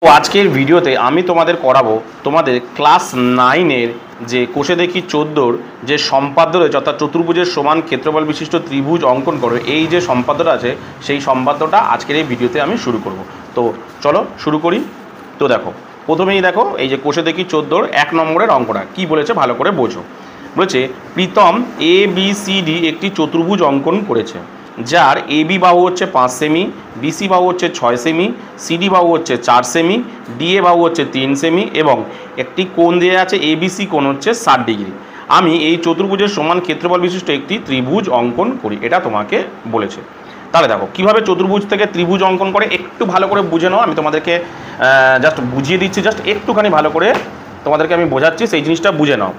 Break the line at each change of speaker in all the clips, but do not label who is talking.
তো আজকের ভিডিওতে আমি তোমাদের করাবো তোমাদের ক্লাস 9-এর যে কোষে দেখি 14-র যে সম্পাদ্য রয়েছে, অর্থাৎ চতুর্ভুজের সমান ক্ষেত্রফল বিশিষ্ট ত্রিভুজ অঙ্কন করো, এই যে সম্পাদ্যটা আছে সেই সম্পাদ্যটা আজকের এই ভিডিওতে আমি শুরু করব। তো চলো শুরু করি। তো দেখো, প্রথমেই দেখো এই যে কোষে দেখি 14-র 1 নম্বরের অঙ্কটা কি বলেছে ভালো করে বোঝো। বলেছে প্রীতম ABCD একটি চতুর্ভুজ অঙ্কন করেছে, যার AB বাহু হচ্ছে 5 সেমি, BC বাহু হচ্ছে 6 সেমি, CD বাহু হচ্ছে 4 সেমি, DA বাহু হচ্ছে 3 সেমি এবং একটি কোণ দেওয়া আছে ABC কোণ হচ্ছে 60 ডিগ্রি। আমি এই চতুর্ভুজের সমান ক্ষেত্রফল বিশিষ্ট একটি ত্রিভুজ অঙ্কন করি, এটা তোমাকে বলেছে। তাহলে দেখো কীভাবে চতুর্ভুজ থেকে ত্রিভুজ অঙ্কন করে একটু ভালো করে বুঝে নাও। আমি তোমাদেরকে জাস্ট বুঝিয়ে দিচ্ছি, জাস্ট একটুখানি ভালো করে তোমাদেরকে আমি বোঝাচ্ছি, সেই জিনিসটা বুঝে নাও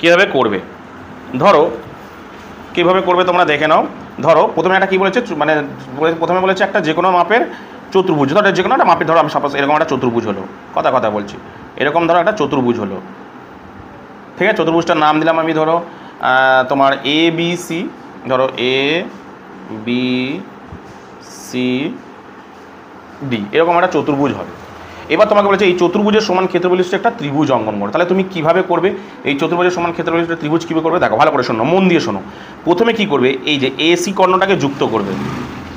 কীভাবে করবে। ধরো কীভাবে করবে তোমরা দেখে নাও। ধরো প্রথমে একটা কী বলেছে, মানে প্রথমে বলেছে একটা যে কোনো মাপের চতুর্ভুজ, ধরো যে কোনো একটা মাপের, ধরো আমি সাপোজ এরকম একটা চতুর্ভুজ হলো, কথা বলছি, এরকম ধরো একটা চতুর্ভুজ হলো, ঠিক আছে। চতুর্ভুজটার নাম দিলাম আমি ধরো তোমার ABC, ধরো ABCD, এরকম একটা চতুর্ভুজ হবে। এবার তোমাকে বলেছে এই চতুর্ভুজের সমান ক্ষেত্রফল বিশিষ্ট একটা ত্রিভুজ অঙ্কন করো। তাহলে তুমি কীভাবে করবে এই চতুর্ভুজের সমান ক্ষেত্রফল বিশিষ্ট ত্রিভুজ কীভাবে করবে দেখো, ভালো করে শোনো, মন দিয়ে শোনো। প্রথমে কি করবে, এই যে AC কর্ণটাকে যুক্ত করবে,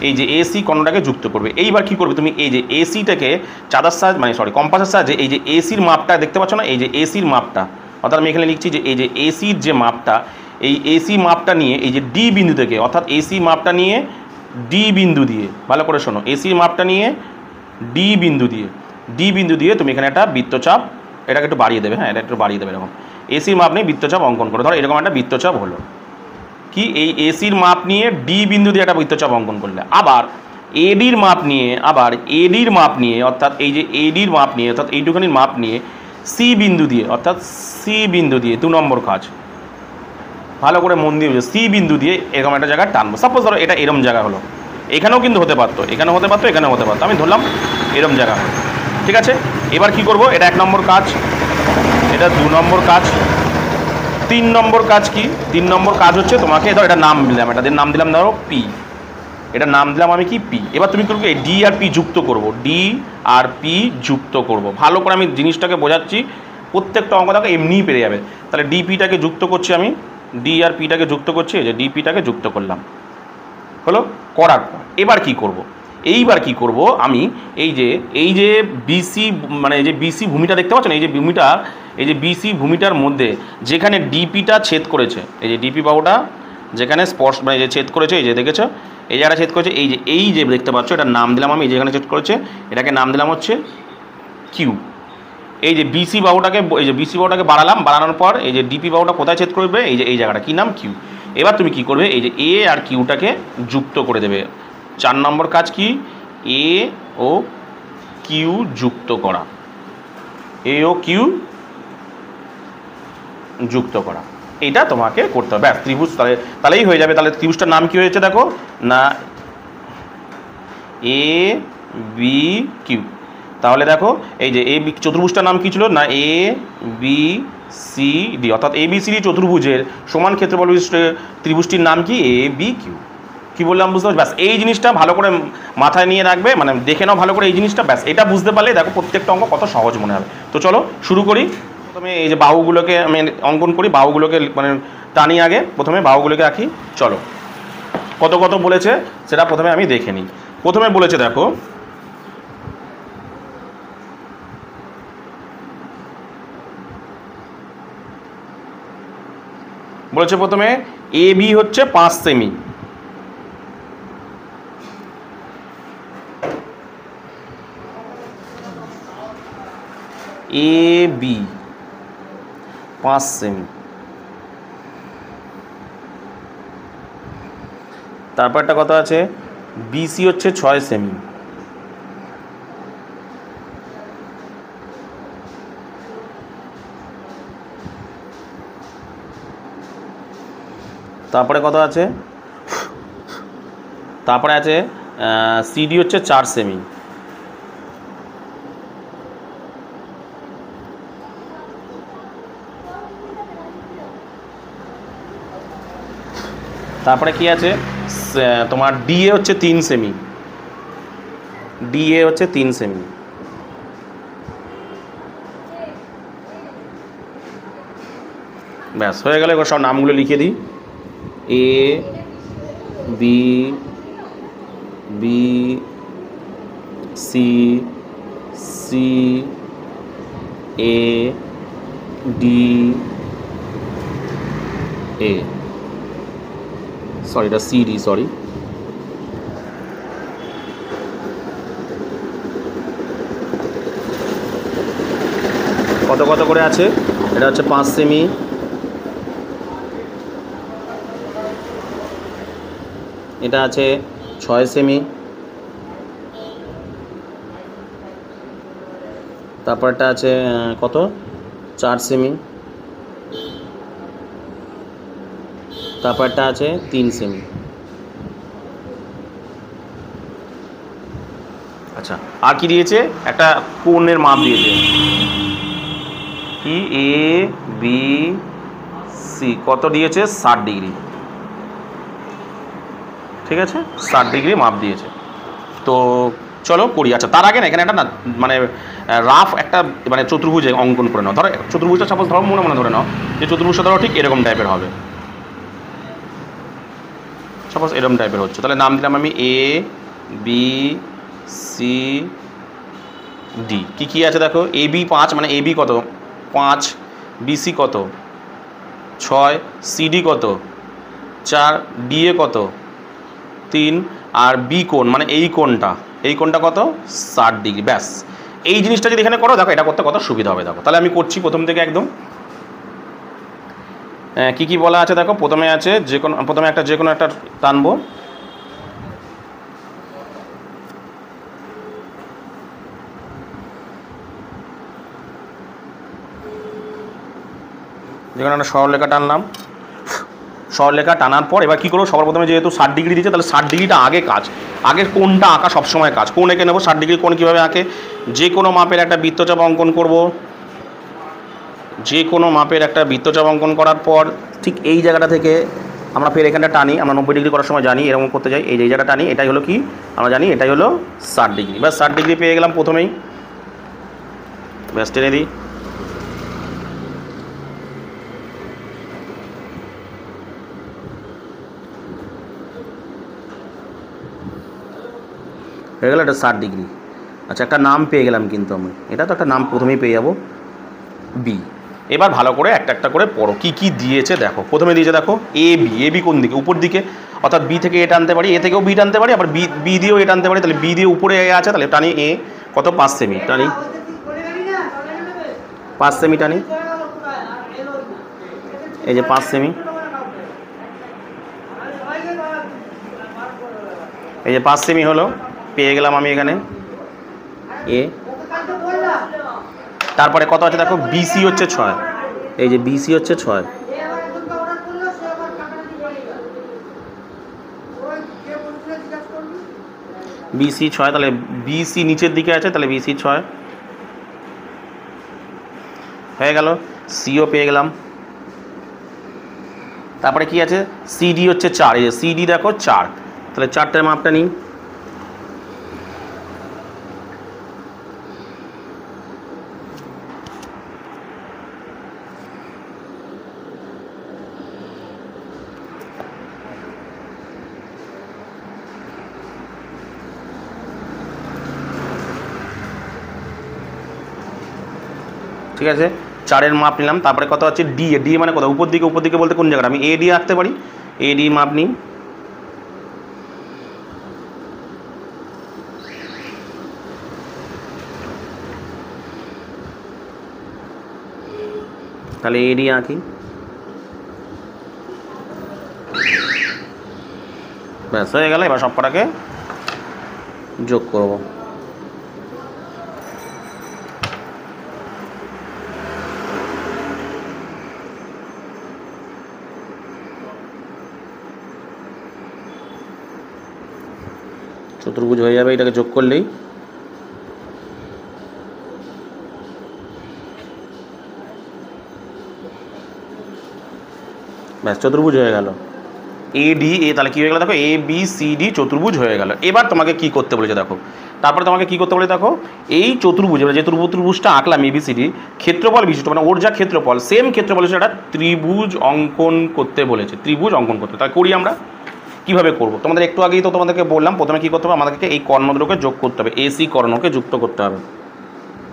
এই যে AC কর্ণটাকে যুক্ত করবে। এইবার কি করবে তুমি, এই যে ACটাকে চাঁদার সাহায্যে, মানে কম্পাসের সাহায্যে এই যে ACর মাপটা দেখতে পাচ্ছ না, এই যে ACর মাপটা, অর্থাৎ আমি এখানে লিখছি যে এই যে ACর যে মাপটা, এই AC মাপটা নিয়ে এই যে D বিন্দু থেকে, অর্থাৎ AC মাপটা নিয়ে D বিন্দু দিয়ে, ভালো করে শোনো, ACর মাপটা নিয়ে D বিন্দু দিয়ে তুমি এখানে একটা বৃত্তচাপ, এটাকে একটু বাড়িয়ে দেবে, হ্যাঁ এটা একটু বাড়িয়ে দেবে, এরকম ACর মাপ নিয়ে বৃত্তচাপ অঙ্কন করো। ধরো এরকম একটা বৃত্তচাপ হলো, কি এই ACর মাপ নিয়ে D বিন্দু দিয়ে একটা বৃত্তচাপ অঙ্কন করলে। আবার ADর মাপ নিয়ে, অর্থাৎ এই যে ADর মাপ নিয়ে, অর্থাৎ এইটুখানির মাপ নিয়ে C বিন্দু দিয়ে, অর্থাৎ C বিন্দু দিয়ে 2 নম্বর কাজ, ভালো করে মন দিয়ে C বিন্দু দিয়ে এরকম একটা জায়গায় টানবো। সাপোজ ধরো এটা এরম জায়গা হলো, এখানেও কিন্তু হতে পারতো, এখানেও হতে পারতো, আমি ধরলাম এরম জায়গা হলো, ঠিক আছে। এবার কি করব, এটা 1 নম্বর কাজ, এটা 2 নম্বর কাজ, 3 নম্বর কাজ কি, 3 নম্বর কাজ হচ্ছে তোমাকে ধরো এটা নাম দিলাম, এটাদের নাম দিলাম ধরো P, এটা নাম দিলাম আমি কি P। এবার তুমি করবে D আর P যুক্ত করব, D আর P যুক্ত করব। ভালো করে আমি জিনিসটাকে বোঝাচ্ছি, প্রত্যেকটা অঙ্ক দেখো এমনিই পেরে যাবে। তাহলে DPটাকে যুক্ত করছি আমি, D আর Pটাকে যুক্ত করছি, এই যে DPটাকে যুক্ত করলাম, হলো। করার পর এবার কি করব, এইবার কি করব আমি এই যে BC, মানে এই যে BC ভূমিটা দেখতে পাচ্ছেন, এই যে BC ভূমিটার মধ্যে যেখানে DPটা ছেদ করেছে, এই যে DP বাহুটা যেখানে স্পর্শ, মানে যে ছেদ করেছে, এই যে দেখেছো এই জায়গাটা ছেদ করেছে, এই যে দেখতে পাচ্ছ, এটার নাম দিলাম আমি, এই যেখানে ছেদ করেছে এটাকে নাম দিলাম হচ্ছে Q। এই যে BC বাহুটাকে বাড়ানোর পর এই যে DP বাহুটা কোথায় ছেদ করবে, এই যে এই জায়গাটা কি নাম Q। এবার তুমি কি করবে, এই যে A আর Qটাকে যুক্ত করে দেবে। 4 নম্বর কাজ কি, A ও Q যুক্ত করা, A ও Q যুক্ত করা, এটা তোমাকে করতে হবে। ব্যাস, ত্রিভুজ তাহলেই হয়ে যাবে। তাহলে ত্রিভুজটার নাম কি হয়েছে দেখো না, ABQ। তাহলে দেখো এই যে চতুর্ভুজটার নাম কি ছিল না, ABCD, অর্থাৎ ABCD চতুর্ভুজের সমান ক্ষেত্রফল বিশিষ্ট ত্রিভুজটির নাম কি, ABQ। কি বললাম বুঝতে পারছি? ব্যাস এই জিনিসটা ভালো করে মাথায় নিয়ে রাখবে, মানে দেখে নাও ভালো করে এই জিনিসটা, ব্যাস এটা বুঝতে পারলে দেখো প্রত্যেকটা অঙ্ক কত সহজ মনে হবে। তো চলো শুরু করি। প্রথমে এই যে বাহুগুলোকে আমি অঙ্কন করি, বাহুগুলোকে মানে টানি, আগে প্রথমে বাহুগুলোকে আঁকি। চলো কত বলেছে সেটা প্রথমে আমি দেখে নিই। প্রথমে বলেছে দেখো, বলেছে প্রথমে AB হচ্ছে 5 সেমি, AB 5 সেমি। তারপর একটা কথা আছে BC হচ্ছে 6 সেমি, তারপরে কথা আছে, তারপরে আছে CD হচ্ছে 4 সেমি, তারপরে কি আছে তোমার DA হচ্ছে 3 সেমি, DA হচ্ছে 3 সেমি। ব্যাস হয়ে গেল। এবার সব নামগুলো লিখে দিই। A B B C C A D A, sorry এটা সি ডি, সরি কত কত করে আছে? এটা হচ্ছে 5 সেমি, এটা আছে 6 সেমি, তারপরটা আছে কত 4 সেমি, তারপরটা আছে 3 সেমি। আচ্ছা আর কি দিয়েছে? একটা কোণের মাপ দিয়েছে কি এ বি সি, কত দিয়েছে 60 ডিগ্রি, ঠিক আছে 60 ডিগ্রি মাপ দিয়েছে। তো চলো করি। আচ্ছা তার আগে না এখানে একটা না মানে রাফ একটা মানে চতুর্ভুজ অঙ্কন করে নাও। ধরো চতুর্ভুজটা সাপোজ ধরো মনে মনে ধরে নাও যে চতুর্ভুজটা ধরো ঠিক এরকম টাইপের হবে, সাপোজ এরকম টাইপের হচ্ছে, তাহলে নাম দিলাম আমি এ বি সি ডি। কী কী আছে দেখো, এ বি 5 মানে এ বি কত 5, বিসি কত 6, সিডি কত 4, ডিএ কত 3, আর বি কোণ মানে এই কোণটা কত 60 ডিগ্রি। ব্যাস এই জিনিসটা যদি এখানে করো দেখো এটা করতে কত সুবিধা হবে। দেখো তাহলে আমি করছি প্রথম থেকে একদম। কী কী বলা আছে দেখো, প্রথমে আছে প্রথমে যে কোনো একটা টানবো, যেখানে একটা সরলরেখা টানলাম। সরলরেখা টানার পর এবার কী করবো, সবার প্রথমে যেহেতু 60 ডিগ্রি দিচ্ছে তাহলে 60 ডিগ্রিটা আগে কাজ, আগের কোণটা আঁকা সবসময় কাজ। কোণ এঁকে নেবো, 60 ডিগ্রি কোণ কীভাবে আঁকে, যে কোনো মাপের একটা বৃত্তচাপ অঙ্কন করব। যে কোনো মাপের একটা বৃত্তচাপ অঙ্কন করার পর ঠিক এই জায়গাটা থেকে আমরা ফের এখানটা টানি, আমরা 90 ডিগ্রি করার সময় জানি এরকম করতে যাই, এই যে জায়গাটা টানি এটাই হলো কি আমরা জানি এটাই হলো 60 ডিগ্রি। ব্যাস 60 ডিগ্রি পেয়ে গেলাম প্রথমেই, ব্যাস টেনে দিই। হয়ে গেল এটা 60 ডিগ্রি। আচ্ছা একটা নাম পেয়ে গেলাম কিন্তু আমি, এটা তো একটা নাম প্রথমেই পেয়ে যাবো বি। এবার ভালো করে একটা একটা করে পড়ো কী কী দিয়েছে দেখো। প্রথমে দিয়েছে দেখো এ বি কোন দিকে, উপর দিকে, অর্থাৎ বি থেকে এ টানতে পারি, এ থেকেও বি টানতে পারি, আবার বি দিয়েও এ টানতে পারি। তাহলে বি দিয়ে উপরে এ আছে, তাহলে টানি এ কত 5 সেমি, টানি 5 সেমি টানি, এই যে 5 সেমি, এই যে 5 সেমি হলো, পেয়ে গেলাম আমি এখানে এ। তারপরে কত আছে দেখো, বিসি হচ্ছে 6, এই যে বিসি হচ্ছে 6, বিসি 6, তাহলে বিসি নিচের দিকে আছে, তাহলে বিসি 6 হয়ে গেল। সিও পেয়ে গেলাম। তারপরে কি আছে, সিডি হচ্ছে 4, এই যে সিডি দেখো 4, তাহলে 4টার মাপটা নিই। ঠিক আছে 4-এর মাপ নিলাম। তারপরে কত আছে ডি মানে কত, উপর দিকে বলতে কোন জায়গাটা, আমি এ ডি আঁকতে পারি, এ ডি মাপ নিই। তাহলে এ ডি আঁকি, ব্যাস হয়ে গেল। এবার সব কটাকে যোগ করব। চতুর্ভুজ হয়ে যাবে এটাকে যোগ করলেই। ব্যাস চতুর্ভুজ হয়ে গেল। ADA, তাহলে কী হয়ে গেল দেখো, ABCD চতুর্ভুজ হয়ে গেল। এবার তোমাকে কি করতে বলেছে দেখো, তারপরে তোমাকে কি করতে বলে দেখো, এই চতুর্ভুজ, যে চতুর্ভুজটা আঁকলাম ABCD, ক্ষেত্রফল বিশিষ্ট, মানে ওর যা ক্ষেত্রফল সেম ক্ষেত্রফল সেটা ত্রিভুজ অঙ্কন করতে বলেছে, ত্রিভুজ অঙ্কন করতে। তাহলে করি আমরা কীভাবে করবো, তোমাদের একটু আগেই তো তোমাদেরকে বললাম, প্রথমে কী করতে হবে, আমাদেরকে এই কর্ণগুলোকে যোগ করতে হবে, AC কর্ণকে যুক্ত করতে হবে,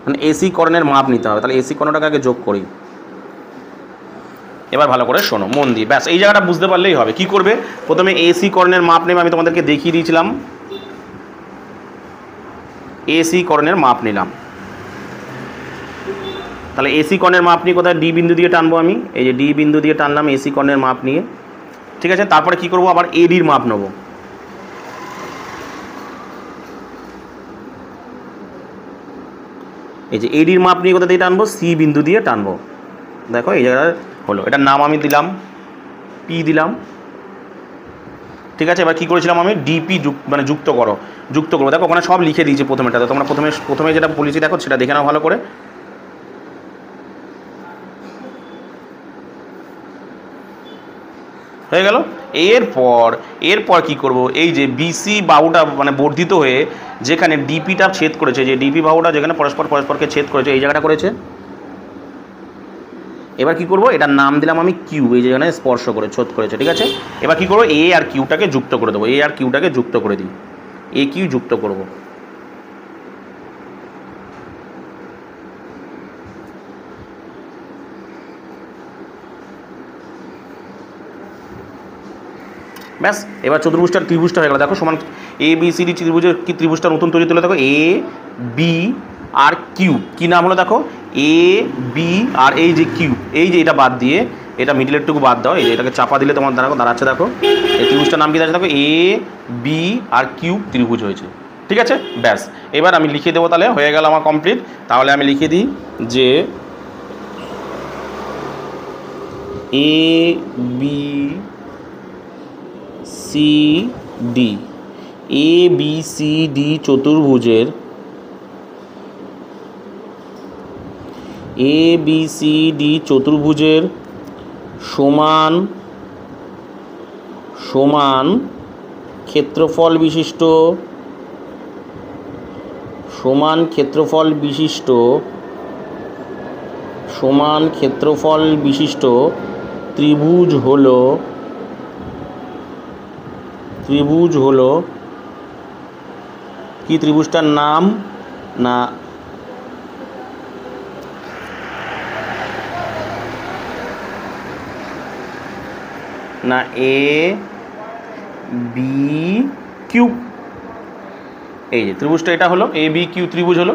মানে AC কর্ণের মাপ নিতে হবে। তাহলে AC কর্ণটাকে আগে যোগ করি। এবার ভালো করে শোনো মন দিয়ে, ব্যাস এই জায়গাটা বুঝতে পারলেই হবে। কি করবে, প্রথমে AC কর্ণের মাপ নেবে, আমি তোমাদেরকে দেখিয়ে দিয়েছিলাম। AC কর্ণের মাপ নিলাম, তাহলে AC কর্ণের মাপ নিয়ে কোথায় D বিন্দু দিয়ে টানবো আমি, এই যে D বিন্দু দিয়ে টানলাম AC কর্ণের মাপ নিয়ে, ঠিক আছে। তারপরে কি করব, আবার ADর মাপ নেব, এই যে ADর মাপ নিয়ে কোথা দিয়ে টানবো, C বিন্দু দিয়ে টানবো। দেখো এই জায়গাটা হলো, এটার নাম আমি দিলাম P দিলাম, ঠিক আছে। এবার কী করেছিলাম আমি, DP মানে যুক্ত করবো। দেখো ওখানে সব লিখে দিয়েছি প্রথমেটাতে, তোমরা প্রথমে যেটা বলেছি দেখো সেটা দেখে নাও ভালো করে। হয়ে গেল। এরপর কি করব, এই যে BC বাহুটা মানে বর্ধিত হয়ে যেখানে DPটা ছেদ করেছে, যে DP বাহুটা যেখানে পরস্পরকে ছেদ করেছে, এই জায়গাটা করেছে। এবার কি করব, এটার নাম দিলাম আমি Q, এই যেখানে স্পর্শ করে ছোদ করেছে, ঠিক আছে। এবার কি করব, A আর Qটাকে যুক্ত করে দেবো, A আর Qটাকে যুক্ত করে দিই, AQ যুক্ত করব। ব্যাস এবার ত্রিভুজটা হয়ে গেল। দেখো সমান ABCD ত্রিভুজের কি ত্রিভুজটা নতুন তৈরি তুলে দেখো, AB আর Q, কি নাম হলো দেখো, AB আর এই যে Q, এই যে এটা বাদ দিয়ে, এটা মিডিলেরটুকু বাদ দাও, এই যে এটাকে চাপা দিলে তোমার দাঁড়াচ্ছে দেখো, এই ত্রিভুজটার নাম কি দাঁড়াচ্ছে দেখো, AB আর Q ত্রিভুজ হয়েছে, ঠিক আছে। ব্যাস এবার আমি লিখে দেবো, তাহলে হয়ে গেল আমার কমপ্লিট। তাহলে আমি লিখে দিই যে ABCD চতুর্ভুজের সমান ক্ষেত্রফল বিশিষ্ট ত্রিভুজ হলো কি ত্রিভুজটার নাম না ABQ, এই যে ত্রিভুজটা এটা হলো ABQ ত্রিভুজ হলো।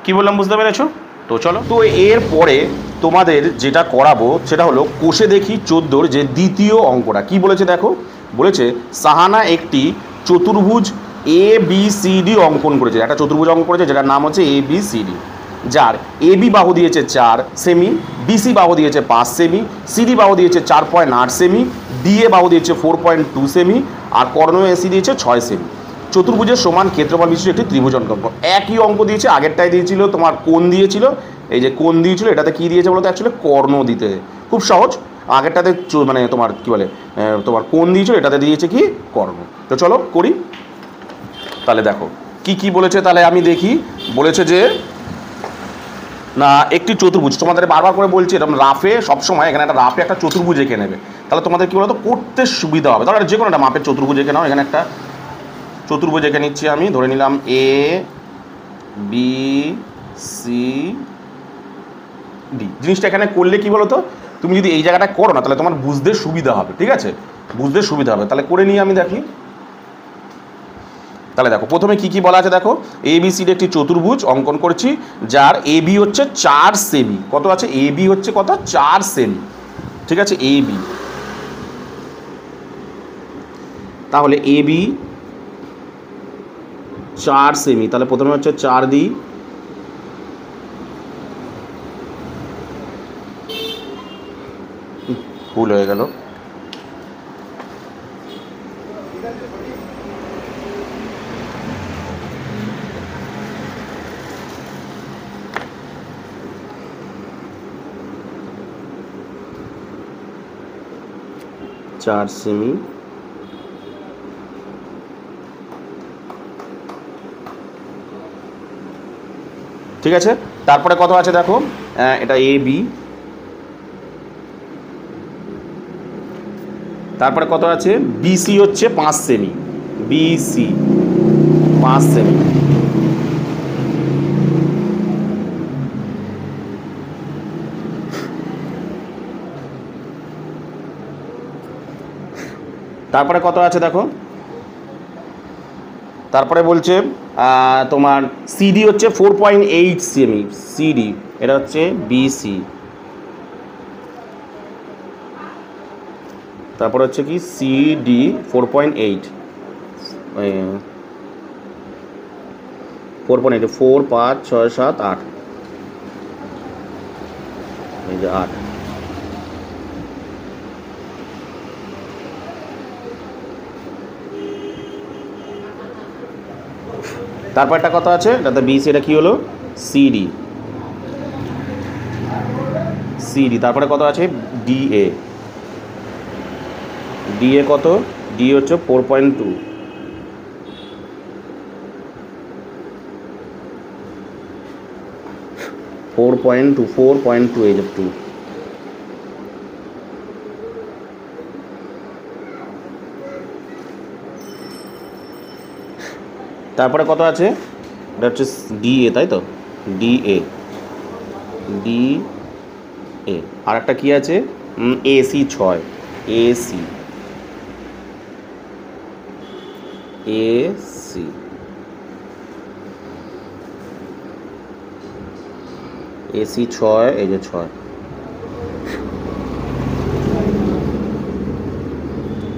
কি বললাম বুঝতে পেরেছো? তো চলো, তো এরপরে তোমাদের যেটা করাবো সেটা হলো কোষে দেখি 14 যে দ্বিতীয় অঙ্কটা কি বলেছে দেখো, বলেছে সাহানা একটি চতুর্ভুজ ABCD অঙ্কন করেছে, একটা চতুর্ভুজ অঙ্কন করেছে যেটার নাম হচ্ছে ABCD, যার AB বাহু দিয়েছে 4 সেমি, BC বাহু দিয়েছে 5 সেমি, CD বাহু দিয়েছে 4.8 সেমি, DA বাহু দিয়েছে 4.2 সেমি, আর কর্ণ AC দিয়েছে 6 সেমি। চতুর্ভুজের সমান ক্ষেত্রফল বিশিষ্ট একটি ত্রিভুজ অঙ্কন। একই অঙ্ক দিয়েছে, আগেরটাই দিয়েছিল তোমার কোণ দিয়েছিল, এই যে কোণ দিয়েছিল, এটাতে কি দিয়েছে বলতো, অ্যাকচুয়ালি কর্ণ দিতে, খুব সহজ। আগেরটাতে মানে তোমার কি বলে, তোমার কোণ দিয়েছিল, এটাতে দিয়েছে কি কর্ণ। তো চলো করি। তাহলে দেখো কি বলেছে, তাহলে আমি দেখি। বলেছে যে না একটি চতুর্ভুজ, তোমাদের বারবার করে বলছি এরকম রাফে সবসময় এখানে একটা চতুর্ভুজ এঁকে নেবে, তাহলে তোমাদের কি বলতো করতে সুবিধা হবে। তাহলে যে কোনো একটা মাপের চতুর্ভুজ এঁকে নাও। এখানে একটা চতুর্ভুজ এঁকে নিচ্ছি আমি, ধরে নিলাম ABCD। জিনিসটা এখানে করলে কি বলো তো, তুমি যদি এই জায়গাটা করো না তাহলে তোমার বুঝতে সুবিধা হবে, ঠিক আছে, বুঝতে সুবিধা হবে। তাহলে করে নিয়ে আমি দেখি। তাহলে দেখো প্রথমে কি বলা আছে দেখো, ABCD একটি চতুর্ভুজ অঙ্কন করছি যার AB হচ্ছে 4 সেমি। কত আছে, AB হচ্ছে কত, 4 সেমি, ঠিক আছে। AB, তাহলে AB 4 সেমি, তাহলে প্রথমে হচ্ছে 4 দিই, ভুল হয়ে গেল। 4 সেমি, ঠিক আছে। তারপরে কত আছে দেখো, এটা এ বি, তারপরে কত আছে বিসি হচ্ছে 5 সেমি, বিসি 5 সেমি, তারপরে কত আছে দেখো, তারপরে বলছে তোমার সিডি হচ্ছে 4.8 সেমি, সিডি এটা হচ্ছে বিসি, তারপরে হচ্ছে কি সিডি 4.8, 4.8, 4 5 6 7 8, এই যে 8, তারপর একটা কথা আছে, এটাতে বিসি, এটা কি হলো সিডি, সিডি, তারপরে কত আছে ডিএ, ডিএ কত, ডি হচ্ছে 4.2, এই যে 2, তারপরে কত আছে, এটা হচ্ছে ডিএ, তাই তো ডিএ, ডি এ, আর একটা কি আছে এসি 6, এসি, এসি, এসি 6, এই যে 6,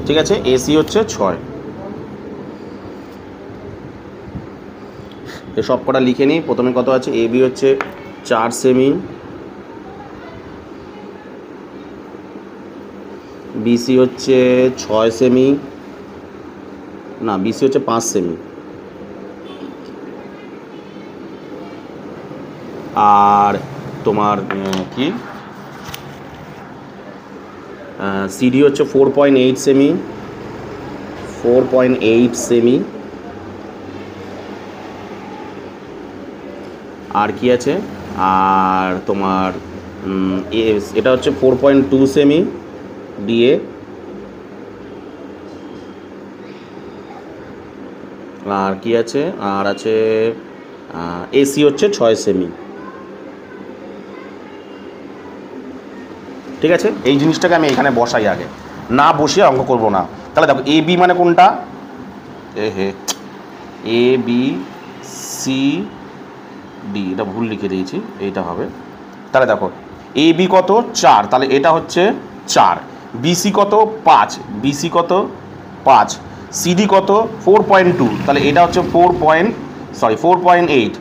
ঠিক আছে, এসি হচ্ছে 6, সব কটা লিখে নিই। প্রথমে কত আছে, এ বি হচ্ছে 4 সেমি, বিসি হচ্ছে 6 সেমি, না বিসি হচ্ছে 5 সেমি, আর তোমার কি সিডি হচ্ছে 4.8 সেমি, 4.8 সেমি, আর কি আছে, আর তোমার এটা হচ্ছে 4.2 সেমি ডিএ, আর কি আছে, আর আছে এসি হচ্ছে 6 সেমি, ঠিক আছে। এই জিনিসটাকে আমি এখানে বসাই, আগে না বসিয়ে অঙ্ক করব না। তাহলে দেখো এ বি মানে কোনটা, এ বি সি ডি, এটা ভুল লিখে দিয়েছি, এইটা হবে। তাহলে দেখো এ বি কত 4, তাহলে এটা হচ্ছে 4, বিসি কত 5, বিসি কত 5, সিডি কত 4.2, তাহলে এটা হচ্ছে 4.8,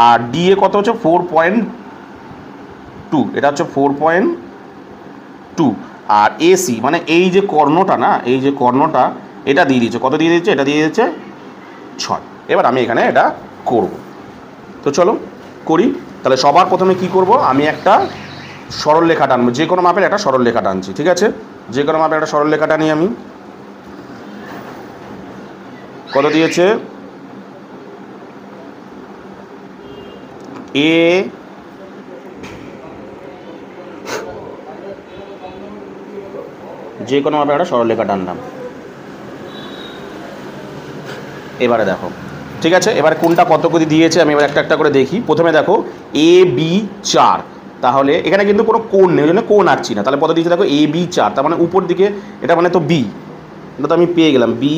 আর ডিএ কত হচ্ছে 4.2, এটা হচ্ছে 4.2, আর এসি মানে এই যে কর্ণটা না, এই যে কর্ণটা এটা দিয়ে দিয়েছে, কত দিয়ে দিয়েছে, এটা দিয়ে দিয়েছে 6। এবার আমি এখানে এটা করব, তো চলো করি। তাহলে সবার প্রথমে কি করব, আমি একটা সরল রেখা টানবো, যে কোনো মাপের একটা সরল রেখা টানছি, ঠিক আছে, যে কোনো মাপের একটা সরল রেখা টানি আমি। কত দিয়েছে, এ যে কোনো মাপের একটা সরল রেখা টানলাম। এবারে দেখো, ঠিক আছে, এবারে কোনটা কত করে দিয়েছে আমি এবার একটা একটা করে দেখি। প্রথমে দেখো এ বি 4, তাহলে এখানে কিন্তু কোনো কোণ নেই, ওই জন্য কোণ আঁকছি না। তাহলে কত দিয়েছে দেখো এ বি 4, তার মানে উপর দিকে, এটা মানে তো বি, এটা তো আমি পেয়ে গেলাম বি,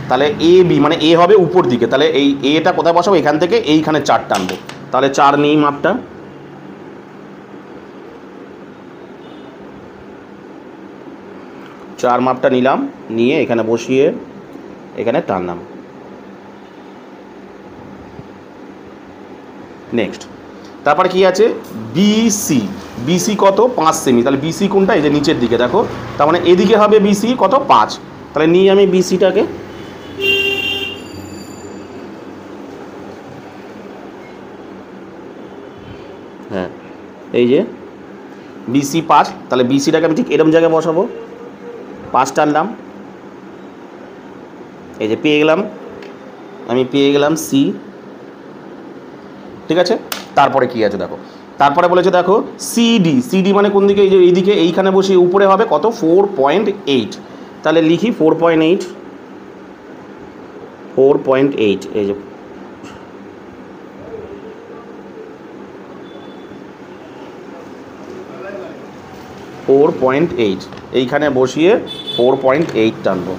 তাহলে এ বি মানে এ হবে উপর দিকে, তাহলে এই এটা কোথায় বসাবো, এখান থেকে এইখানে 4 টানবো, তাহলে 4 নিই মাপটা, চার মাপটা নিলাম, নিয়ে এখানে বসিয়ে এখানে টানলাম। নেক্সট, তারপরে কি আছে বিসি, বিসি কত 5 সেমি, তাহলে বিসি কোনটা, এই যে নিচের দিকে দেখো, তার মানে এদিকে হবে বিসি কত 5, তাহলে নিই আমি বিসিটাকে, হ্যাঁ এই যে বিসি 5, তাহলে বিসিটাকে আমি ঠিক এরকম জায়গায় বসাবো, 5 টানলাম, এই যে পেয়ে গেলাম, আমি পেয়ে গেলাম সি। ঠিক আছে, তারপরে কি আছে দেখো, তারপরে বলেছে দেখো সিডি, সিডি মানে কোন দিকে, এই যে এইদিকে, এইখানে বসে উপরে হবে কত 4.8, তাহলে লিখি 4.8, 4.8, এই যে 4.8, এইখানে বসিয়ে 4.8 টানবো।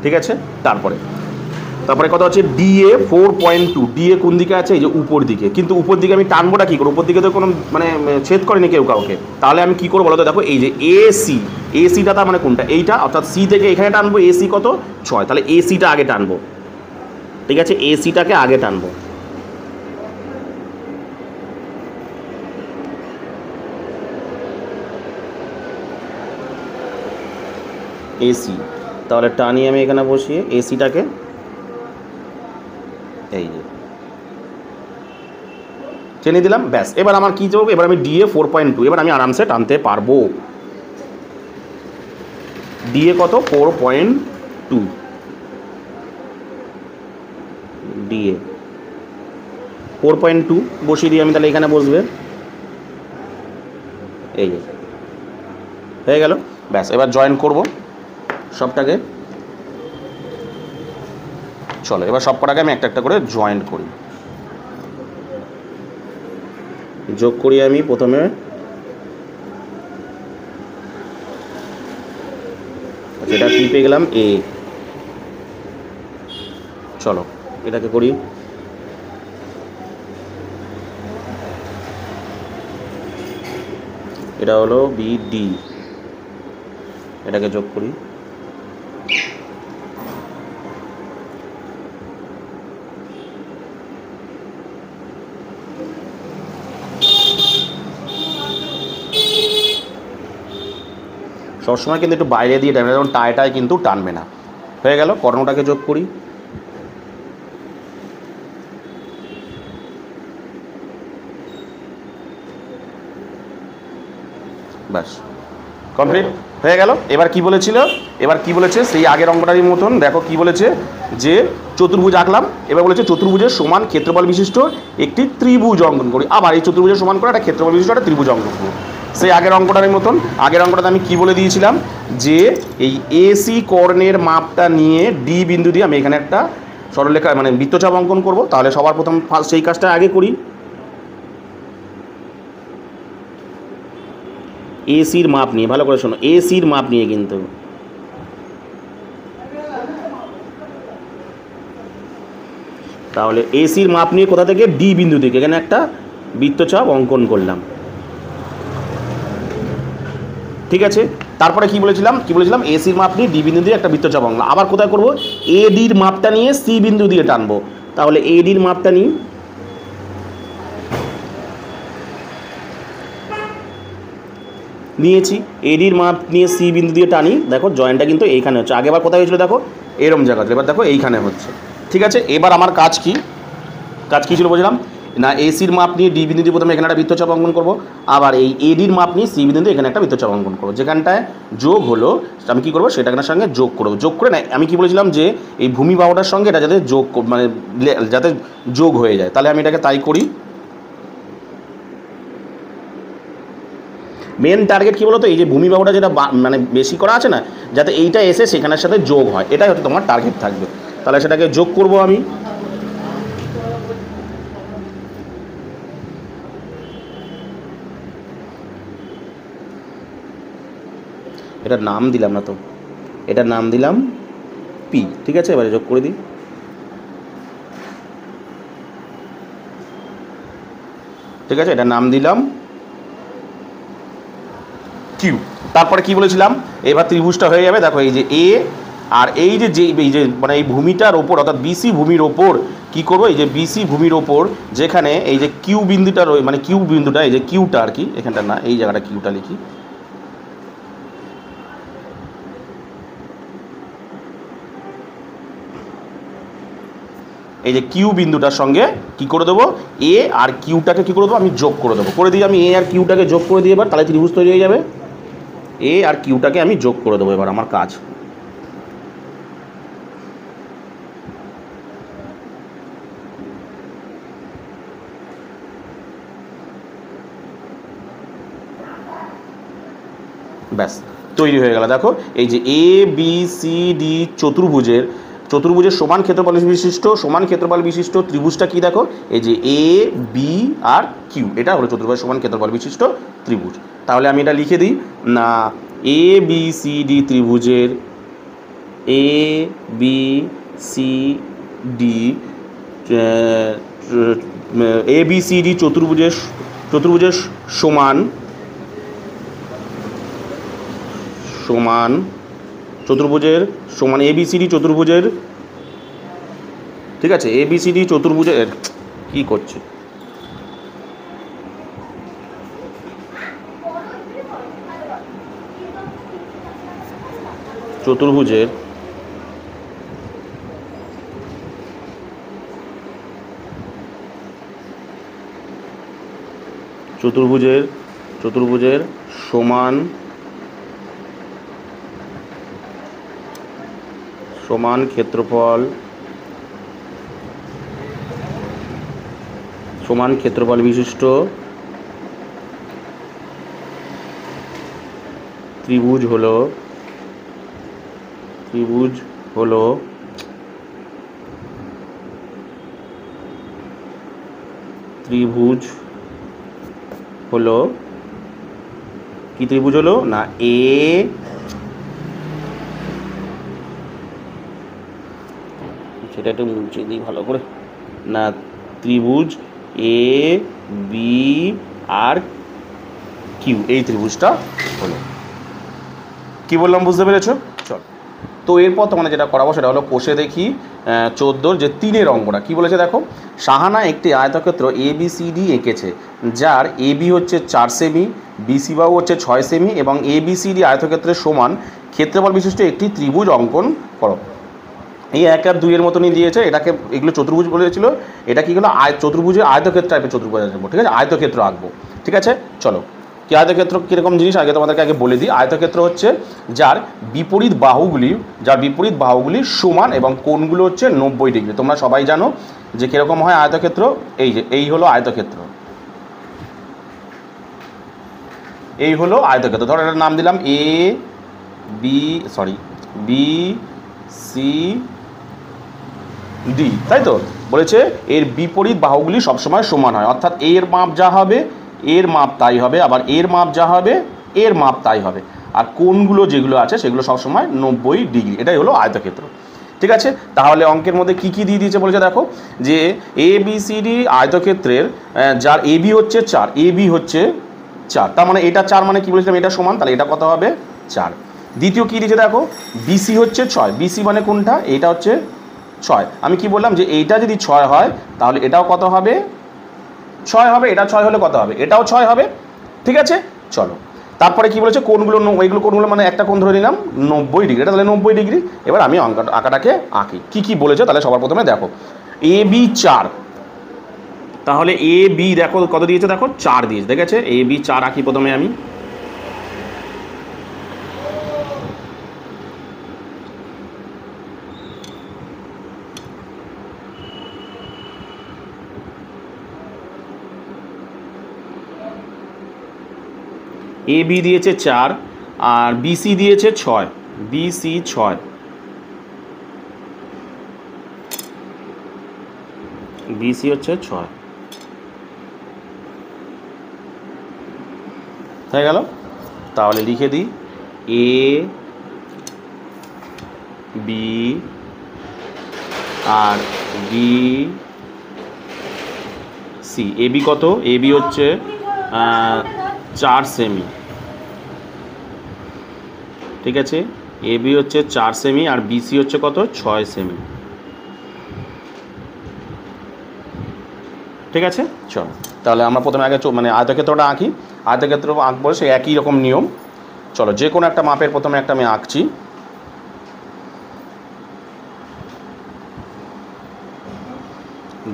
ঠিক আছে, তারপরে কত আছে ডিএ 4.2, ডিএ কোন দিকে আছে, এই যে উপর দিকে, কিন্তু উপর দিকে আমি টানবোটা কী করবো, উপর দিকে তো কোনো মানে ছেদ করেনি কেউ কাউকে, তাহলে আমি কী করবো বলো তো, দেখো এই যে এসি, এসিটা তার মানে কোনটা, এইটা, অর্থাৎ সি থেকে এখানে টানবো, এসি কত 6, তাহলে এসিটা আগে টানবো। ঠিক আছে, এসিটাকে আগে টানবো। এসি, তাহলে টানি আমি এখানে বসিয়ে এসিটাকে, এই যে টেনে দিলাম, ব্যাস। এবার আমার কী চলবে, এবার আমি ডিএ 4.2, এবার আমি আরামসে টানতে পারবো। ডিএ কত 4.2, ডিএ 4.2 বসিয়ে দিই আমি, তাহলে এখানে বসবে, এই যে হয়ে গেল, ব্যাস। এবার জয়েন করব সবটাকে, চলো এবার সব কটাকে আমি একটা একটা করে জয়েন করি। যোগ করি আমি প্রথমে, যেটা কি পেয়ে গেলাম এ, চলো এটাকে করি, এটা হলো বিডি, এটাকে যোগ করি, সবসময় কিন্তু একটু বাইরে দিয়ে টানবে, যেমন টায়টায় কিন্তু টানবে না। হয়ে গেল, কর্ণটাকে যোগ করি, ব্যাস কমপ্লিট হয়ে গেল। এবার কি বলেছিল, এবার কি বলেছে সেই আগের অঙ্কটারই মতন, দেখো কি বলেছে যে চতুর্ভুজ আঁকলাম, এবার বলেছে চতুর্ভুজের সমান ক্ষেত্রফল বিশিষ্ট একটি ত্রিভুজ অঙ্কন করি। আবার এই চতুর্ভুজের সমান করে একটা ক্ষেত্রফল বিশিষ্ট একটা ত্রিভুজ অঙ্কন করবো। সেই আগের অঙ্কটার মতন, আগের অঙ্কটাতে আমি কি বলে দিয়েছিলাম যে এই এসি কর্ণের মাপটা নিয়ে ডি বিন্দু দিয়ে আমি এখানে একটা সরলরেখা মানে বৃত্তচাপ অঙ্কন করব। তাহলে সবার প্রথম ফার্স্ট সেই কাজটা আগে করি, এসির মাপ নিয়ে, ভালো করে শোনো, এসির মাপ নিয়ে কিন্তু, তাহলে এসির মাপ নিয়ে কোথা থেকে, ডি বিন্দু থেকে এখানে একটা বৃত্তচাপ অঙ্কন করলাম। ঠিক আছে, তারপরে কি বলেছিলাম, এসির মাপ নিয়ে ডি বিন্দু দিয়ে একটা বৃত্তচাপ অঙ্কন। আবার কোথায় করব, এডির মাপটা নিয়ে সি বিন্দু দিয়ে টানবো। তাহলে এডির মাপটা নিই, নিয়েছি, এডির মাপ নিয়ে সি বিন্দু দিয়ে টানি, দেখো জয়েন্টটা কিন্তু এইখানে হচ্ছে, আগেবার কোথায় হয়েছিল দেখো এরম জায়গা, এবার দেখো এইখানে হচ্ছে। ঠিক আছে, এবার আমার কাজ কি ছিল বলছিলাম না, এসির মাপ নিয়ে ডি বিন্দু দিয়ে প্রথমে এখানে একটা বৃত্তচাপ অঙ্কন করবো, আবার এই এডির মাপ নিয়ে সি বিন্দু দিয়ে এখানে একটা বৃত্তচাপ অঙ্কন করবো। যেখানটায় যোগ হলো আমি কী করবো, সেটার সঙ্গে যোগ করবো। যোগ করে না আমি কি বলেছিলাম যে এই ভূমি বাহুটার সঙ্গে এটা যাতে যোগ মানে যাতে যোগ হয়ে যায়, তাহলে আমি এটাকে তাই করি। মেন টার্গেট কী বলো তো, এই যে ভূমি বাহুটা যেটা মানে বেশি করা আছে না, যাতে এইটা এসে সেখানের সাথে যোগ হয়, এটাই হয়তো তোমার টার্গেট থাকবে। তাহলে সেটাকে যোগ করব আমি, এটার নাম দিলাম না তো, এটার নাম দিলাম পি। ঠিক আছে, এবারে যোগ করে দিই, ঠিক আছে, এটার নাম দিলাম কিউ। তারপরে কি বলেছিলাম, এবার ত্রিভুজটা হয়ে যাবে, দেখো এই যে এ আর এই যে মানে এই ভূমিটার ওপর অর্থাৎ বিসি ভূমির ওপর কি করবো, এই যে বিসি ভূমির ওপর যেখানে এই যে কিউ বিন্দুটা মানে কিউ বিন্দুটা, এই যে কিউটা আর কি, এখানটা না এই জায়গাটা কিউটা লিখি, এই যে কিউ বিন্দুটার সঙ্গে কি করে দেবো, এ আর কিউটাকে কী করে দেবো, আমি যোগ করে দেবো। করে দিই আমি এ আর কিউটাকে যোগ করে দিই, এবার তাহলে ত্রিভুজ তৈরি হয়ে যাবে। এ আর কিউটাকে আমি যোগ করে দেবো, এবার আমার কাজ। ব্যাস তৈরি হয়ে গেল। দেখো এই যে এ বি সি ডি চতুর্ভুজের সমান ক্ষেত্রফল বিশিষ্ট ত্রিভুজটা কি, দেখো এই যে এ বি আর কিউ, এটা হলো চতুর্ভুজের সমান ক্ষেত্রফল বিশিষ্ট ত্রিভুজ। তাহলে আমি এটা লিখে দিই না, এ বি সি ডি ত্রিভুজের এ বি সি ডি চতুর্ভুজের সমান এবিসিডি চতুর্ভুজের, ঠিক আছে, এবিসিডি চতুর্ভুজের কি করছে, চতুর্ভুজের সমান ক্ষেত্রফল বিশিষ্ট ত্রিভুজ হলো কি ত্রিভুজ হলো না, সেটা একটু মুছে দিই ভালো করে, না ত্রিভুজ এ বি আর কিউ, এই ত্রিভুজটা হলো। কি বললাম বুঝতে পেরেছো? চল, তো এরপর তোমাদের যেটা করাবো সেটা হলো কোষে দেখি 14 যে 3 অঙ্কটা কি বলেছে দেখো। সাহানা একটি আয়তক্ষেত্র ABCD এঁকেছে, যার AB হচ্ছে 4 সেমি, BC বাহু হচ্ছে 6 সেমি এবং ABCD আয়তক্ষেত্রের সমান ক্ষেত্রফল বিশিষ্ট একটি ত্রিভুজ অঙ্কন করো। এই 1 আর 2 এর মতনই দিয়েছে, এগুলো চতুর্ভুজ বলেছিল, এটা কি হলো চতুর্ভুজের আয়তক্ষেত্র টাইপের চতুর্ভুজ আঁকবো, ঠিক আছে, আয়তক্ষেত্র আঁকবো, ঠিক আছে। চলো, কি আয়তক্ষেত্র কীরকম জিনিস তোমাদেরকে বলে দিই। আয়তক্ষেত্র হচ্ছে যার বিপরীত বাহুগুলি সমান এবং কোণগুলো হচ্ছে 90 ডিগ্রি। তোমরা সবাই জানো যে কীরকম হয় আয়তক্ষেত্র। এই হলো আয়তক্ষেত্র, ধরো এটার নাম দিলাম বি সি ডি, তাই তো বলেছে এর বিপরীত বাহুগুলি সবসময় সমান হয়, অর্থাৎ এর মাপ যা হবে এর মাপ তাই হবে, আবার এর মাপ যা হবে এর মাপ তাই হবে, আর কোণগুলো যেগুলো আছে সেগুলো সবসময় 90 ডিগ্রি। এটাই হলো আয়তক্ষেত্র, ঠিক আছে। তাহলে অঙ্কের মধ্যে কি কি দিয়ে দিয়েছে বলেছে দেখো, যে ABCD আয়তক্ষেত্রের যার AB হচ্ছে 4, তার মানে এটা 4 মানে কি বলেছিলাম, এটা সমান, তাহলে এটা কত হবে 4। দ্বিতীয় কি দিয়েছে দেখো, BC হচ্ছে 6, BC মানে কোনটা, এটা হচ্ছে 6। আমি কি বললাম যে এইটা যদি 6 হয় তাহলে এটাও কত হবে 6 হবে, এটা 6 হলে কত হবে, এটাও 6 হবে, ঠিক আছে। চলো, তারপরে কি বলেছে কোণগুলো মানে একটা কোণ ধরে নিলাম 90 ডিগ্রি, এটা তাহলে 90 ডিগ্রি। এবার আমি আঁকাটাকে আঁকি, কি বলেছে তাহলে সবার প্রথমে দেখো AB 4, তাহলে AB দেখো কত দিয়েছে, দেখো 4 দিয়েছে, ঠিক আছে। AB 4 আঁকি প্রথমে আমি, AB দিয়েছে 4 আর BC দিয়েছে 6, BC 6, BC হচ্ছে 6 হয়ে গেল। তাহলে লিখে দিই AB আর BC। AB কত, AB হচ্ছে 4 সেমি, ঠিক আছে। AB হচ্ছে 4 সেমি আর BC হচ্ছে কত 6 সেমি, ঠিক আছে। চলো, তাহলে আমরা প্রথমে আগে মানে আয়তক্ষেত্রটা আঁকি। আয়তক্ষেত্র আঁকবো সে একই রকম নিয়ম। চলো, যে কোনো একটা মাপের প্রথমে একটা আমি আঁকছি।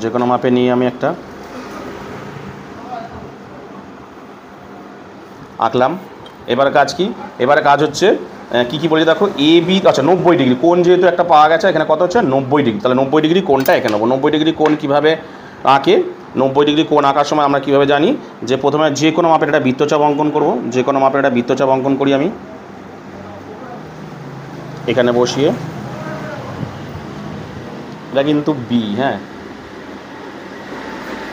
যে কোনো মাপে নিয়ে আমি একটা আঁকলাম। এবার কাজ কি, এবারে কাজ হচ্ছে কী কী বলেছে দেখো, এ বি, আচ্ছা 90 ডিগ্রি কোণ যেহেতু একটা পাওয়া গেছে, এখানে কত হচ্ছে 90 ডিগ্রি, তাহলে 90 ডিগ্রি কোণটা এখানে নেবো। 90 ডিগ্রি কোণ কীভাবে আঁকে, 90 ডিগ্রি কোণ আঁকার সময় আমরা কীভাবে জানি যে প্রথমে যে কোনো মাপের একটা বৃত্তচাপ অঙ্কন করব। যে কোনো মাপের একটা বৃত্তচাপ অঙ্কন করি আমি এখানে বসিয়ে, এটা কিন্তু বি, হ্যাঁ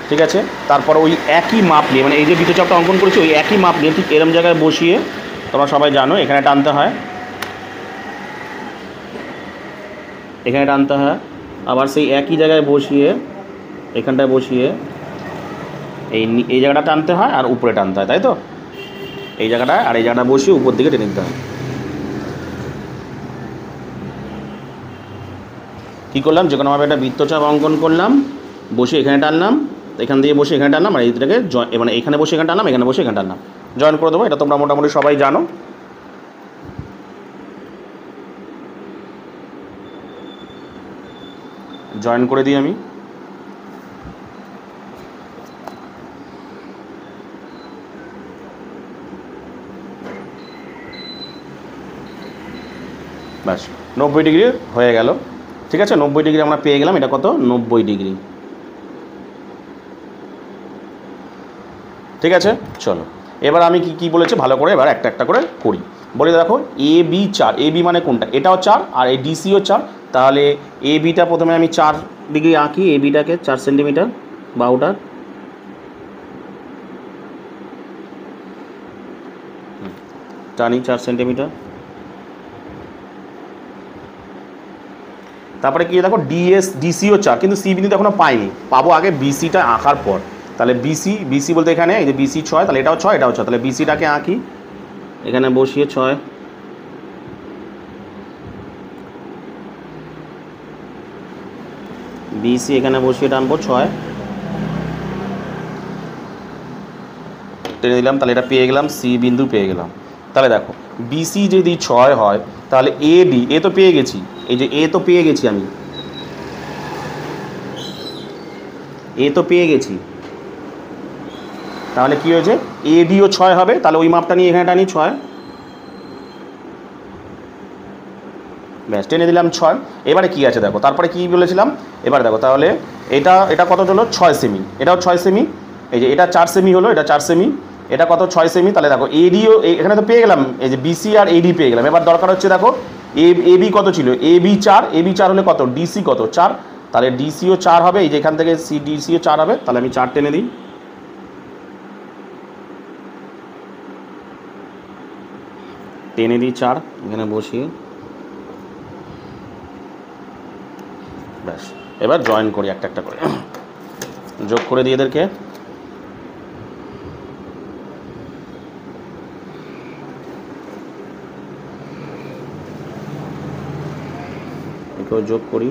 ঠিক আছে। তারপর ওই একই মাপ নিয়ে, মানে এই যে বৃত্তচাপটা অঙ্কন করেছি ওই একই মাপ নিয়ে ঠিক এরম জায়গায় বসিয়ে, তোমরা সবাই জানো এখানে টানতে হয়, এখানে টানতে হয়, আবার সেই একই জায়গায় বসিয়ে এখানটায় বসিয়ে এই জায়গাটা টানতে হয় আর উপরে টানতে হয়, তাই তো এই জায়গাটা আর এই জায়গাটা বসিয়ে উপর দিকে টেনে দিতে হয়। কী করলাম, যে কোনোভাবে একটা বৃত্তচাপ অঙ্কন করলাম, বসে এখানে টানলাম, এখান দিয়ে বসে এখানে টানলাম, আর এইটাকে মানে এখানে বসে এখানে টানলাম, এখানে বসে এখানে টানলাম, জয়েন করে দেবো। এটা তোমরা মোটামুটি সবাই জানো। জয়েন করে দিই আমি। ব্যাস 90 ডিগ্রি হয়ে গেল, ঠিক আছে। 90 ডিগ্রি আমরা পেয়ে গেলাম, এটা কত 90 ডিগ্রি, ঠিক আছে। চলো এবার আমি কি বলেছি ভালো করে এবার একটা একটা করে করি। বলে দেখো এ বি 4, এ বি মানে কোনটা, এটাও 4 আর এই ডিসিও 4, তাহলে এ বিটা প্রথমে আমি 4 ডিগ্রি আঁকি, এ বিটাকে 4 সেন্টিমিটার বাহুটার, টানি 4 সেন্টিমিটার। তারপরে কি দেখো ডিসিও 4, কিন্তু সি বিন্দু এখনো পাইনি, পাবো আগে বিসিটা আঁকার পর। তাহলে বিসি বলতে এখানে এই যে বিসি 6, তাহলে এটাও 6 এটাও 6, তাহলে বিসিটাকে আঁকি এখানে বসিয়ে 6, বিসি এখানে বসিয়ে টানবো 6 টেনে দিলাম, তাহলে এটা পেয়ে গেলাম, সি বিন্দু পেয়ে গেলাম। তাহলে দেখো বিসি যদি 6 হয় তাহলে এডি, এ তো পেয়ে গেছি, এই যে এ তো পেয়ে গেছি আমি, এ তো পেয়ে গেছি, তাহলে কি হয়েছে এডিও 6 হবে, তাহলে ওই মাপটা নিয়ে এখানে টানি 6, ব্যাস টেনে দিলাম 6। এবারে কি আছে দেখো, তারপরে কি বলেছিলাম, এবারে দেখো তাহলে এটা কত হলো 6 সেমি, এটাও 6 সেমি, এই যে এটা 4 সেমি হলো, এটা 4 সেমি, এটা কত 6 সেমি, তাহলে দেখো এডিও এখানে তো পেয়ে গেলাম, এই যে বিসি আর এডি পেয়ে গেলাম। এবার দরকার হচ্ছে দেখো এবি কত ছিল, এবি 4 হলে কত ডিসি কত 4, তাহলে ডিসিও 4 হবে, এই যে এখান থেকে সি ডিসিও 4 হবে, তাহলে আমি 4 টেনে দিই, টেনে দিই 4 এখানে বসিয়ে, ব্যাস এবার জয়েন করি একটা একটা করে, যোগ করে দিই এদেরকে, একেও যোগ করি,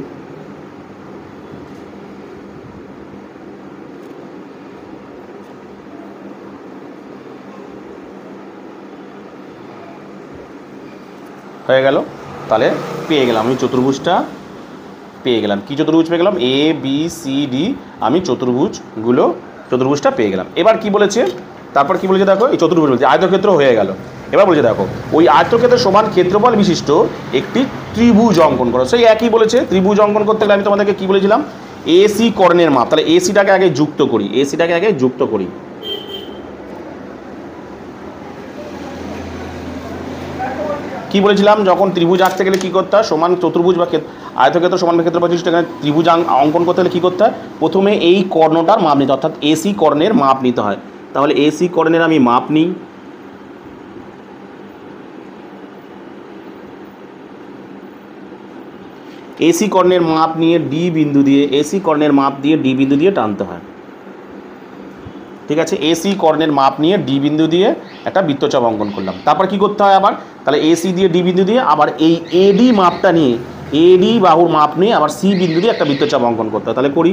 হয়ে গেল। তাহলে পেয়ে গেলাম আমি চতুর্ভুজটা পেয়ে গেলাম, কি চতুর্ভুজ পেয়ে গেলাম, এ বি সি ডি, আমি চতুর্ভুজটা পেয়ে গেলাম। এবার কি বলেছে, তারপর কি বলেছে দেখো, এই চতুর্ভুজ বলছে আয়তক্ষেত্র হয়ে গেল। এবার বলেছে দেখো ওই আয়তক্ষেত্রের সমান ক্ষেত্রফল বিশিষ্ট একটি ত্রিভুজ অঙ্কন করো। সেই একই বলেছে, ত্রিভুজ অঙ্কন করতে গেলে আমি তোমাদেরকে কি বলেছিলাম, এসি কর্ণের মাপ, তাহলে এসিটাকে আগে যুক্ত করি, কি বলেছিলাম, যখন ত্রিভুজ আঁকতে গেলে কী করতে হয়, সমান চতুর্ভুজ বা আয়তক্ষেত্র সমান ক্ষেত্রফল বিশিষ্ট এখানে ত্রিভুজ অঙ্কন করতে হলে কী করতে হয়, প্রথমে এই কর্ণটার মাপ নিতে হয়, অর্থাৎ এসি কর্ণের মাপ নিতে হয়। তাহলে এসি কর্ণের আমি মাপ নিই, এসি কর্ণের মাপ নিয়ে ডি বিন্দু দিয়ে, এসি কর্ণের মাপ দিয়ে ডি বিন্দু দিয়ে টানতে হয়, ঠিক আছে। এসি কর্ণের মাপ নিয়ে ডি বিন্দু দিয়ে একটা বৃত্তচাপ অঙ্কন করলাম। তারপর কি করতে হয় আবার, তাহলে এসি দিয়ে ডি বিন্দু দিয়ে আবার এই এডি মাপটা নিয়ে, এডি বাহুর মাপ নিয়ে আবার সি বিন্দু দিয়ে একটা বৃত্তচাপ অঙ্কন করতে হয়। তাহলে করি,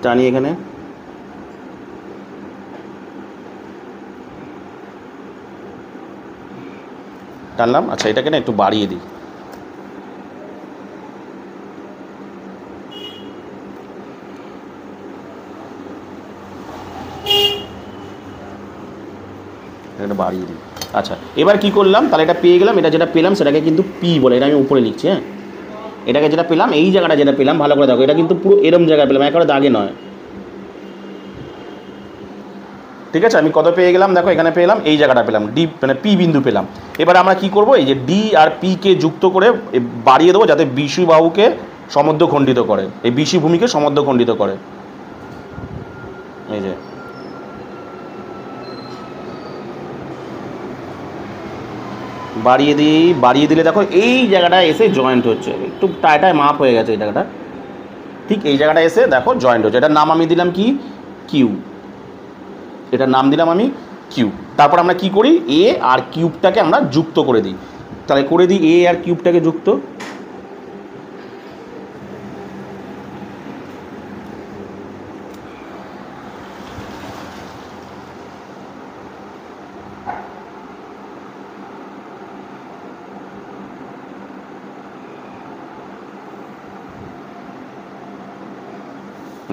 টানি এখানে, টানলাম। আচ্ছা, এটাকে না একটু বাড়িয়ে দিই। এটা বাড়িয়ে দিই। আচ্ছা, এবার কি করলাম, তাহলে এটা পেয়ে গেলাম। এটা যেটা পেলাম সেটাকে কিন্তু পি বলে, এটা আমি উপরে লিখছি। হ্যাঁ, এটাকে যেটা পেলাম, এই জায়গাটা যেটা পেলাম, ভালো করে দেখো, এটা কিন্তু পুরো এরম জায়গায় পেলাম, একেবারে দাগে নয়। ঠিক আছে, আমি কত পেয়ে গেলাম দেখো, এখানে পেলাম, এই জায়গাটা পেলাম, ডি মানে পি বিন্দু পেলাম। এবার আমরা কি করব, এই যে ডি আর পি কে যুক্ত করে বাড়িয়ে দেবো, যাতে বিসি বাহুকে সমদ্বিখণ্ডিত করে, এই বিসি ভূমিকে সমদ্বিখণ্ডিত করে। এই যে বাড়িয়ে দিই, বাড়িয়ে দিলে দেখো এই জায়গাটায় এসে জয়েন্ট হচ্ছে, একটু টাইটায় মাপ হয়ে গেছে এই জায়গাটা, ঠিক এই জায়গাটা এসে দেখো জয়েন্ট হচ্ছে। এটার নাম আমি দিলাম কি, কিউ। এটার নাম দিলাম আমি কিউ। তারপর আমরা কি করি, এ আর কিউবটাকে আমরা যুক্ত করে দিই। তাহলে করে দিই এ আর কিউবটাকে যুক্ত।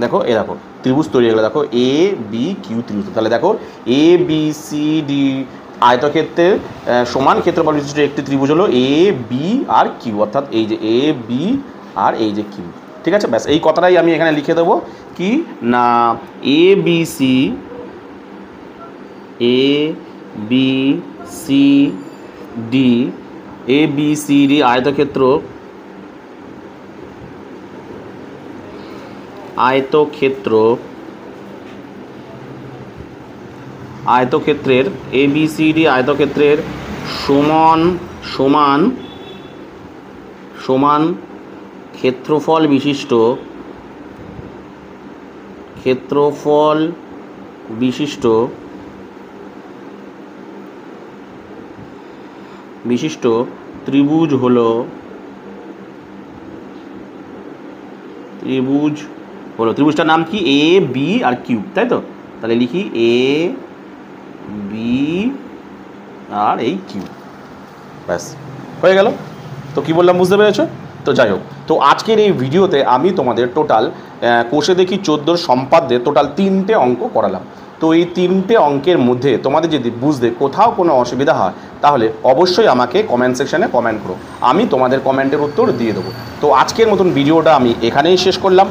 দেখো, দেখো ত্রিভুজ তৈরি হয়ে গেলো, দেখো এ বি কিউ ত্রিভুজ। তাহলে দেখো এ বি সি ডি আয়তক্ষেত্রের সমান ক্ষেত্রফল বিশিষ্ট একটি ত্রিভুজ হলো এ বি আর কিউ, অর্থাৎ এই যে এ বি আর এই যে কিউ। ঠিক আছে, ব্যাস এই কথাটাই আমি এখানে লিখে দেবো কি না, A B C D, A B C D আয়তক্ষেত্রের ABCD আয়তক্ষেত্রের সমান ক্ষেত্রফল বিশিষ্ট ত্রিভুজ হলো ত্রিভুজটার নাম কি, এ বি আর কিউ, তাই তো? তাহলে লিখি এ বি আর এই কিউ, ব্যাস হয়ে গেল। তো কি বললাম বুঝতে পেরেছো? তো যাই হোক, তো আজকের এই ভিডিওতে আমি তোমাদের টোটাল কোষে দেখি 14 সম্পাদ্যে টোটাল 3টে অঙ্ক করালাম। তো এই 3টে অঙ্কের মধ্যে তোমাদের যদি বুঝতে কোথাও কোনো অসুবিধা হয় তাহলে অবশ্যই আমাকে কমেন্ট সেকশানে কমেন্ট করো, আমি তোমাদের কমেন্টের উত্তর দিয়ে দেবো। তো আজকের মতন ভিডিওটা আমি এখানেই শেষ করলাম।